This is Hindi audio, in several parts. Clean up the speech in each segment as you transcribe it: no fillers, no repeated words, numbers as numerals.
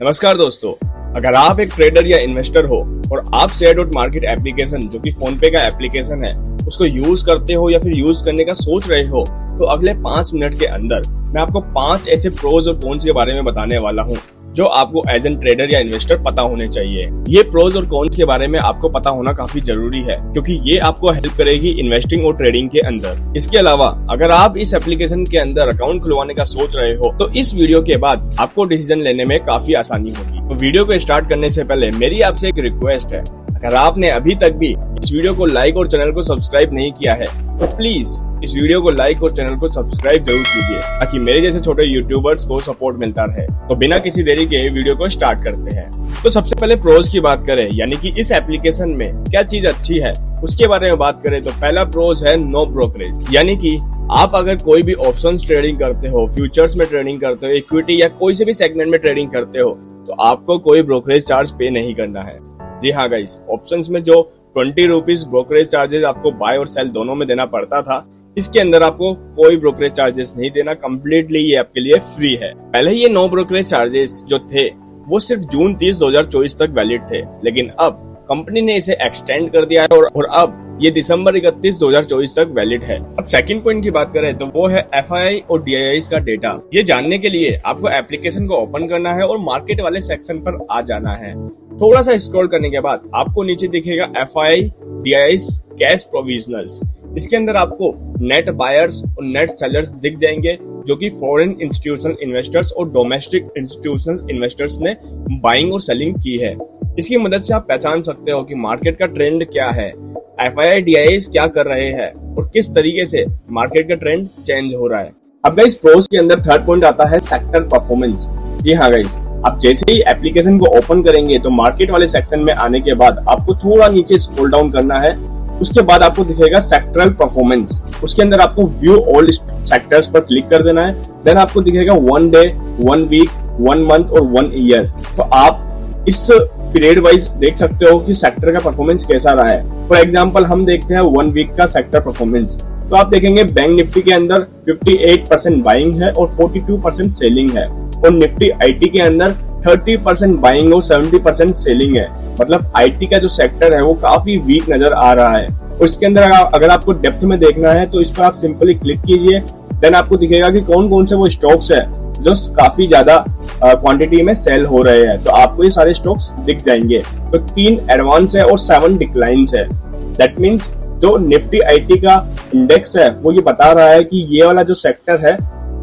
नमस्कार दोस्तों, अगर आप एक ट्रेडर या इन्वेस्टर हो और आप शेयर.मार्केट एप्लीकेशन जो कि फोन पे का एप्लीकेशन है उसको यूज करते हो या फिर यूज करने का सोच रहे हो, तो अगले 5 मिनट के अंदर मैं आपको 5 ऐसे प्रोज और कॉन्स के बारे में बताने वाला हूँ जो आपको एज एन ट्रेडर या इन्वेस्टर पता होने चाहिए। ये प्रोज और कॉन्स के बारे में आपको पता होना काफी जरूरी है क्योंकि ये आपको हेल्प करेगी इन्वेस्टिंग और ट्रेडिंग के अंदर। इसके अलावा अगर आप इस एप्लीकेशन के अंदर अकाउंट खुलवाने का सोच रहे हो तो इस वीडियो के बाद आपको डिसीजन लेने में काफी आसानी होगी। तो वीडियो को स्टार्ट करने से पहले मेरी आपसे एक रिक्वेस्ट है, अगर आपने अभी तक भी इस वीडियो को लाइक और चैनल को सब्सक्राइब नहीं किया है तो प्लीज इस वीडियो को लाइक और चैनल को सब्सक्राइब जरूर कीजिए ताकि मेरे जैसे छोटे यूट्यूबर्स को सपोर्ट मिलता रहे। तो बिना किसी देरी के वीडियो को स्टार्ट करते हैं। तो सबसे पहले प्रोज की बात करें, यानी कि इस एप्लीकेशन में क्या चीज अच्छी है उसके बारे में बात करें तो पहला प्रोज है नो ब्रोकरेज। यानी कि आप अगर कोई भी ऑप्शंस ट्रेडिंग करते हो, फ्यूचर्स में ट्रेडिंग करते हो, इक्विटी या कोई से भी सेगमेंट में ट्रेडिंग करते हो तो आपको कोई ब्रोकरेज चार्ज पे नहीं करना है। जी हाँ गाइस, ऑप्शंस में जो 20 रुपीज ब्रोकरेज चार्जेस आपको बाय और सेल दोनों में देना पड़ता था, इसके अंदर आपको कोई ब्रोकरेज चार्जेस नहीं देना, कम्प्लीटली ये आपके लिए फ्री है। पहले ये नो ब्रोकरेज चार्जेस जो थे वो सिर्फ जून 30, 2024 तक वैलिड थे, लेकिन अब कंपनी ने इसे एक्सटेंड कर दिया है और अब ये दिसंबर 31, 2024 तक वैलिड है। अब सेकंड पॉइंट की बात करें तो वो है FII और DIIs का डेटा। ये जानने के लिए आपको एप्लीकेशन को ओपन करना है और मार्केट वाले सेक्शन पर आ जाना है। थोड़ा सा स्क्रॉल करने के बाद आपको नीचे दिखेगा FII DIIs कैश प्रोविजनल्स। इसके अंदर आपको नेट बायर्स और नेट सेलर्स दिख जाएंगे जो कि फॉरेन इंस्टीट्यूशनल इन्वेस्टर्स और डोमेस्टिक इंस्टीट्यूशनल इन्वेस्टर्स ने बाइंग और सेलिंग की है। इसकी मदद से आप पहचान सकते हो कि मार्केट का ट्रेंड क्या है, FII DIIs क्या कर रहे हैं और किस तरीके से मार्केट का ट्रेंड चेंज हो रहा है। अब गाइस प्रोज के अंदर थर्ड पॉइंट आता है सेक्टर परफॉर्मेंस। जी हाँ गाइस, आप जैसे ही एप्लीकेशन को ओपन करेंगे तो मार्केट वाले सेक्शन में आने के बाद आपको थोड़ा नीचे स्क्रॉल डाउन करना है। उसके बाद आपको दिखेगा सेक्टरल परफॉर्मेंस। उसके अंदर आपको व्यू ऑल सेक्टर्स पर क्लिक कर देना है। देन आपको दिखेगा 1 डे, 1 वीक, 1 मंथ और 1 ईयर। तो आप इस पीरियड वाइज देख सकते हो कि सेक्टर का परफॉर्मेंस कैसा रहा है। फॉर एग्जांपल हम देखते हैं 1 वीक का सेक्टर परफॉर्मेंस, तो आप देखेंगे बैंक निफ्टी के अंदर 58% बाइंग है और 42% सेलिंग है और निफ्टी IT के अंदर 30% बाइंग और 70% सेलिंग है। मतलब IT का जो सेक्टर है वो काफी वीक नजर आ रहा है। और इसके अंदर अगर आपको डेप्थ में देखना है तो इस पर आप सिंपली क्लिक कीजिए। देन आपको दिखेगा कि कौन कौन से वो स्टॉक्स है जो काफी ज्यादा क्वांटिटी में सेल हो रहे हैं। तो आपको ये सारे स्टॉक्स दिख जाएंगे। तो 3 एडवांस है और 7 डिक्लाइंस है। दैट मीन्स जो निफ्टी IT का इंडेक्स है वो ये बता रहा है कि ये वाला जो सेक्टर है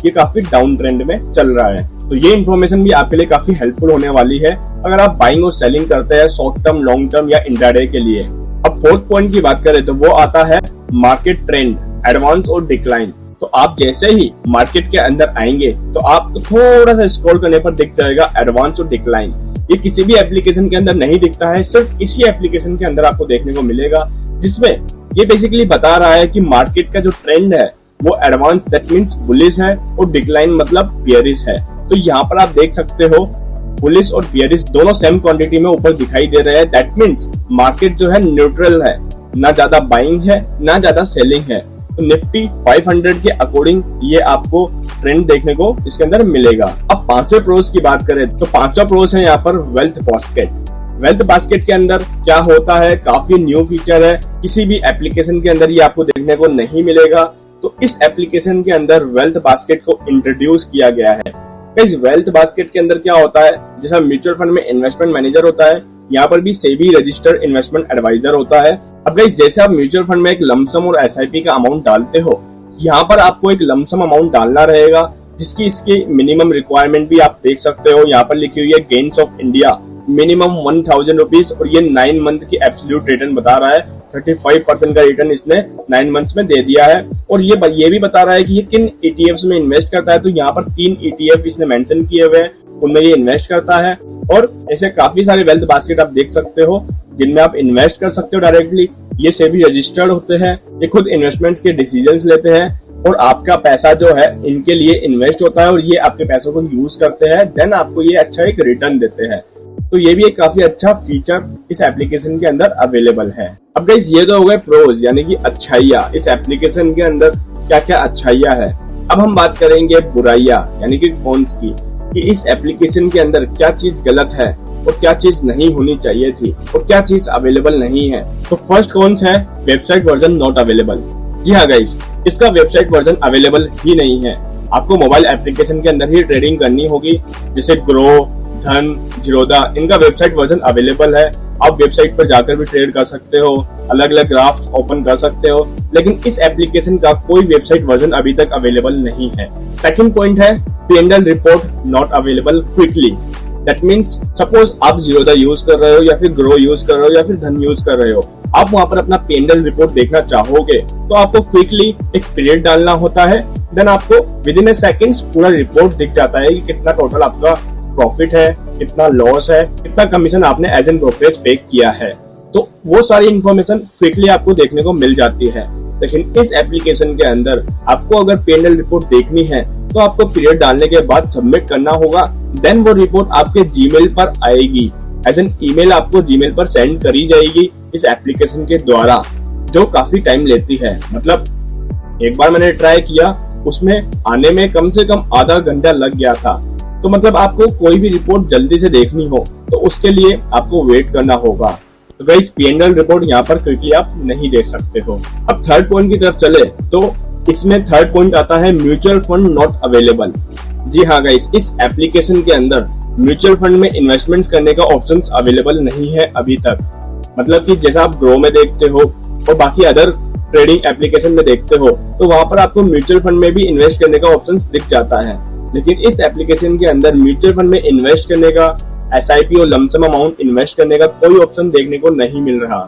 ये काफी डाउन ट्रेंड में चल रहा है। तो ये इन्फॉर्मेशन भी आपके लिए काफी हेल्पफुल होने वाली है अगर आप बाइंग और सेलिंग करते हैं शॉर्ट टर्म, लॉन्ग टर्म या इंट्राडे के लिए। अब फोर्थ पॉइंट की बात करें तो वो आता है मार्केट ट्रेंड, एडवांस और डिक्लाइन। तो आप जैसे ही मार्केट के अंदर आएंगे तो आपको थोड़ा सा स्क्रॉल करने पर दिख जाएगा एडवांस और डिक्लाइन। ये किसी भी एप्लीकेशन के अंदर नहीं दिखता है, सिर्फ इसी एप्लीकेशन के अंदर आपको देखने को मिलेगा, जिसमें ये बेसिकली बता रहा है कि मार्केट का जो ट्रेंड है वो एडवांस दैट मीन्स बुलिश है और डिक्लाइन मतलब बियरिश है। तो यहाँ पर आप देख सकते हो बुलिश और बियरिश दोनों सेम क्वांटिटी में ऊपर दिखाई दे रहे हैं। दैट मीन्स मार्केट जो है न्यूट्रल है, ना ज्यादा बाइंग है ना ज्यादा सेलिंग है। तो निफ्टी 500 के अकॉर्डिंग ये आपको ट्रेंड देखने को इसके अंदर मिलेगा। अब 5वें प्रोज की बात करें तो 5वां प्रोज है यहाँ पर वेल्थ बास्केट। वेल्थ बास्केट के अंदर क्या होता है, काफी न्यू फीचर है, किसी भी एप्लीकेशन के अंदर ये आपको देखने को नहीं मिलेगा। तो इस एप्लीकेशन के अंदर वेल्थ बास्केट को इंट्रोड्यूस किया गया है। इस वेल्थ बास्केट के अंदर क्या होता है, जैसा म्यूचुअल फंड में इन्वेस्टमेंट मैनेजर होता है, यहाँ पर भी सेबी रजिस्टर्ड इन्वेस्टमेंट एडवाइजर होता है। अब गाइस जैसे आप म्यूचुअल फंड में एक लमसम और SIP का अमाउंट डालते हो, यहाँ पर आपको एक लमसम अमाउंट डालना रहेगा जिसकी इसकी मिनिमम रिक्वायरमेंट भी आप देख सकते हो। यहाँ पर लिखी हुई है gains of India minimum 1000 rupees और ये 9 मंथ की एब्सोल्यूट रिटर्न बता रहा है। 35% का रिटर्न इसने 9 मंथ्स में दे दिया है। और ये भी बता रहा है कि ये किन ETFs में इन्वेस्ट करता है। तो यहाँ पर 3 ETF इसने मेंशन किए हुए हैं, उनमें ये इन्वेस्ट करता है। और ऐसे काफी सारे वेल्थ बास्केट आप देख सकते हो जिनमें आप इन्वेस्ट कर सकते हो डायरेक्टली। ये सेबी रजिस्टर्ड होते हैं, ये खुद इन्वेस्टमेंट्स के डिसीजंस लेते हैं और आपका पैसा जो है इनके लिए इन्वेस्ट होता है और ये आपके पैसों को यूज करते हैं। देन आपको ये अच्छा एक रिटर्न देते हैं। तो ये भी एक काफी अच्छा फीचर इस एप्लीकेशन के अंदर अवेलेबल है। अब गाइस ये तो हो गए प्रोज यानी कि अच्छाइयाँ, इस एप्लीकेशन के अंदर क्या क्या अच्छाइयाँ है। अब हम बात करेंगे बुराइयां यानी कि कॉन्स की। कि इस एप्लीकेशन के अंदर क्या चीज गलत है और क्या चीज नहीं होनी चाहिए थी और क्या चीज अवेलेबल नहीं है। तो फर्स्ट कौन सा है? Website version not available. जी हाँ गाइस, इसका वेबसाइट वर्जन अवेलेबल ही नहीं है। आपको मोबाइल एप्लीकेशन के अंदर ही ट्रेडिंग करनी होगी, जैसे ग्रो, धन, जीरोधा, इनका वेबसाइट वर्जन अवेलेबल है। आप वेबसाइट पर जाकर भी ट्रेड कर सकते हो, अलग अलग ग्राफ्स ओपन कर सकते हो, लेकिन इस एप्लीकेशन का कोई वेबसाइट वर्जन अभी तक अवेलेबल नहीं है। सेकंड पॉइंट है P&L report not available quickly. That means suppose आप जीरोधा यूज कर रहे हो या फिर ग्रो यूज कर रहे हो या फिर धन यूज कर रहे हो, आप वहां पर अपना P&L रिपोर्ट देखना चाहोगे तो आपको क्विकली एक पीरियड डालना होता है। देन आपको विद इन ए सेकेंड्स पूरा रिपोर्ट दिख जाता है कि कितना टोटल आपका प्रॉफिट है, कितना लॉस है, कितना कमीशन आपने एज एन ब्रोकरेज पे किया है। तो वो सारी इन्फॉर्मेशन क्विकली आपको देखने को मिल जाती है। लेकिन इस एप्लीकेशन के अंदर आपको अगर P&L रिपोर्ट देखनी है तो आपको पीरियड डालने के बाद सबमिट करना होगा। देन वो रिपोर्ट आपके जीमेल पर आएगी, एज एन ईमेल आपको जीमेल पर सेंड करी जाएगी इस एप्लीकेशन के द्वारा, जो काफी टाइम लेती है। मतलब एक बार मैंने ट्राई किया, उसमें आने में कम से कम आधा घंटा लग गया था। तो मतलब आपको कोई भी रिपोर्ट जल्दी से देखनी हो तो उसके लिए आपको वेट करना होगा। तो गाइस, P&L रिपोर्ट यहाँ पर क्विकली आप नहीं देख सकते हो। अब थर्ड पॉइंट की तरफ चले तो इसमें थर्ड पॉइंट आता है म्यूचुअल फंड नॉट अवेलेबल। जी हाँ गाइस, इस एप्लीकेशन के अंदर म्यूचुअल फंड में इन्वेस्टमेंट्स करने का ऑप्शन अवेलेबल नहीं है अभी तक। मतलब कि जैसा आप ग्रो में देखते हो और बाकी अदर ट्रेडिंग एप्लीकेशन में देखते हो तो वहां पर आपको म्यूचुअल फंड में भी इन्वेस्ट करने का ऑप्शन दिख जाता है। लेकिन इस एप्लीकेशन के अंदर म्यूचुअल फंड में इन्वेस्ट करने का, SIP और लमसम अमाउंट इन्वेस्ट करने का कोई ऑप्शन देखने को नहीं मिल रहा।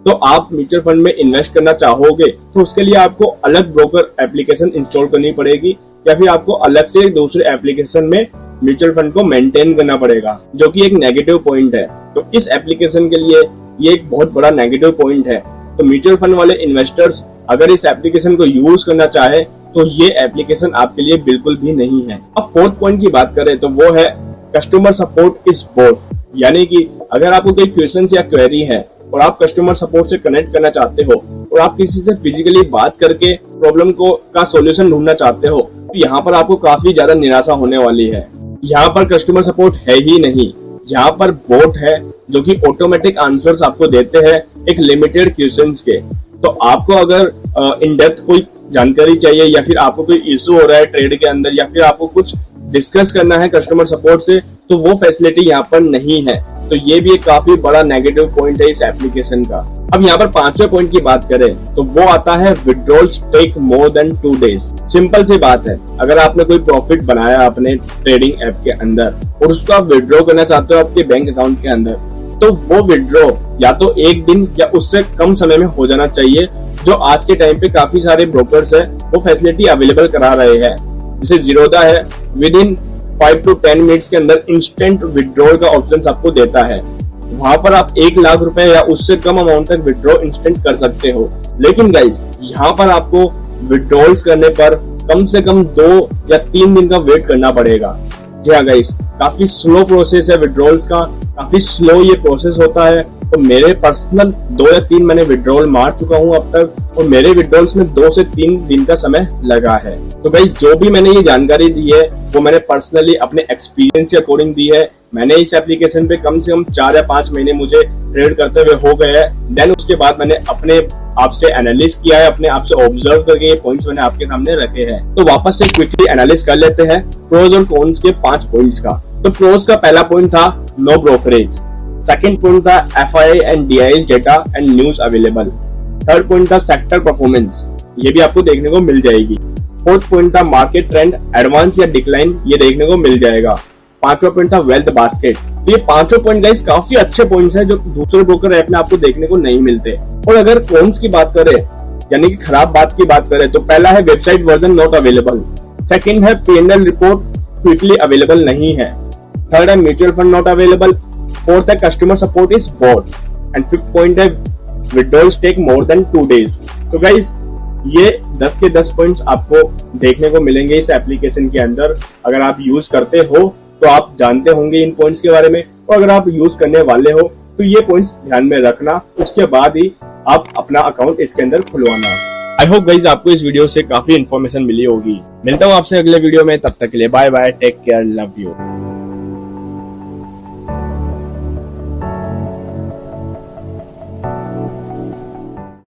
तो आप म्यूचुअल फंड में इन्वेस्ट करना चाहोगे तो उसके लिए आपको अलग ब्रोकर एप्लीकेशन इंस्टॉल करनी पड़ेगी या फिर आपको अलग से दूसरे एप्लीकेशन में म्यूचुअल फंड को मेंटेन करना पड़ेगा, जो कि एक नेगेटिव पॉइंट है। तो इस एप्लीकेशन के लिए ये एक बहुत बड़ा नेगेटिव पॉइंट है। तो म्यूचुअल फंड वाले इन्वेस्टर्स अगर इस एप्लीकेशन को यूज करना चाहे तो ये एप्लीकेशन आपके लिए बिल्कुल भी नहीं है। अब फोर्थ पॉइंट की बात करें तो वो है कस्टमर सपोर्ट इज बोट। यानी कि अगर आपको कोई क्वेश्चन या क्वेरी है और आप कस्टमर सपोर्ट से कनेक्ट करना चाहते हो और आप किसी से फिजिकली बात करके प्रॉब्लम का सॉल्यूशन ढूंढना चाहते हो तो यहाँ पर आपको काफी ज्यादा निराशा होने वाली है। यहाँ पर कस्टमर सपोर्ट है ही नहीं, यहाँ पर बोट है जो कि ऑटोमेटिक आंसर्स आपको देते हैं एक लिमिटेड क्वेश्चंस के। तो आपको अगर इन डेप्थ कोई जानकारी चाहिए या फिर आपको कोई इशू हो रहा है ट्रेड के अंदर या फिर आपको कुछ डिस्कस करना है कस्टमर सपोर्ट से, तो वो फैसिलिटी यहाँ पर नहीं है। तो ये भी एक काफी बड़ा नेगेटिव पॉइंट है इस एप्लीकेशन का। अब यहाँ पर पांचवें पॉइंट की बात करें तो वो आता है withdrawals take more than 2 days। Simple सी बात है, अगर आपने कोई प्रॉफिट बनाया अपने ट्रेडिंग ऐप के अंदर और उसको आप विड्रॉ करना चाहते हो आपके बैंक अकाउंट के अंदर, तो वो विड्रॉ या तो 1 दिन या उससे कम समय में हो जाना चाहिए, जो आज के टाइम पे काफी सारे ब्रोकर्स है वो फैसिलिटी अवेलेबल करा रहे हैं। जैसे जीरोधा है, विद इन 5 to 10 मिनट्स के अंदर इंस्टेंट विड्रॉल का ऑप्शन आपको देता है। वहां पर आप 1 लाख रुपए या उससे कम अमाउंट तक विड्रॉ इंस्टेंट कर सकते हो। लेकिन गाइस, यहाँ पर आपको विड्रॉल्स करने पर कम से कम 2 या 3 दिन का वेट करना पड़ेगा। जी हाँ गाइस, काफी स्लो प्रोसेस है विड्रॉल्स का, काफी स्लो ये प्रोसेस होता है। तो मेरे पर्सनल 2 या 3 मैंने विड्रॉल मार चुका हूँ अब तक और मेरे विड्रॉल्स में 2 से 3 दिन का समय लगा है। तो गाइस, जो भी मैंने ये जानकारी दी है वो मैंने पर्सनली अपने एक्सपीरियंस के अकॉर्डिंग दी है। मैंने इस एप्लीकेशन पे कम से कम 4 या 5 महीने मुझे ट्रेड करते हुए हो गए हैं। देन उसके बाद मैंने अपने आप से एनालिस किया है, अपने आप से ऑब्जर्व करके ये पॉइंट्स मैंने आपके सामने रखे हैं। तो वापस से क्विकली एनालिस कर लेते हैं प्रोज और कॉन्स के 5 पॉइंट्स का। तो प्रोज का पहला पॉइंट था नो ब्रोकरेज, सेकंड पॉइंट था FII and DIS data and news available, third point था सेक्टर परफॉर्मेंस, ये भी आपको देखने को मिल जाएगी, फोर्थ पॉइंट था मार्केट ट्रेंड एडवांस या डिक्लाइन, ये देखने को मिल जाएगा, पांचवा पॉइंट था वेल्थ बास्केट। तो ये पांचों पॉइंट गाइस काफी अच्छे पॉइंट्स हैं जो दूसरे ब्रोकर ऐप में आपको देखने को नहीं मिलते। और अगर कॉन्स की बात करें यानी कि खराब बात की बात करें तो पहला है website version not available, second है P&L रिपोर्ट क्विकली अवेलेबल नहीं है, थर्ड है mutual fund not available, fourth है customer support is bot and fifth point है withdrawals take more than 2 days। तो गाइस, ये 10 के 10 पॉइंट्स आपको देखने को मिलेंगे इस एप्लीकेशन के अंदर। अगर आप यूज करते हो तो आप जानते होंगे इन पॉइंट्स के बारे में, और अगर आप यूज करने वाले हो तो ये पॉइंट्स ध्यान में रखना, उसके बाद ही आप अपना अकाउंट इसके अंदर खुलवाना। आई होप गाइस आपको इस वीडियो से काफी इन्फॉर्मेशन मिली होगी। मिलता हूँ आपसे अगले वीडियो में, तब तक के लिए bye bye, take care, love you.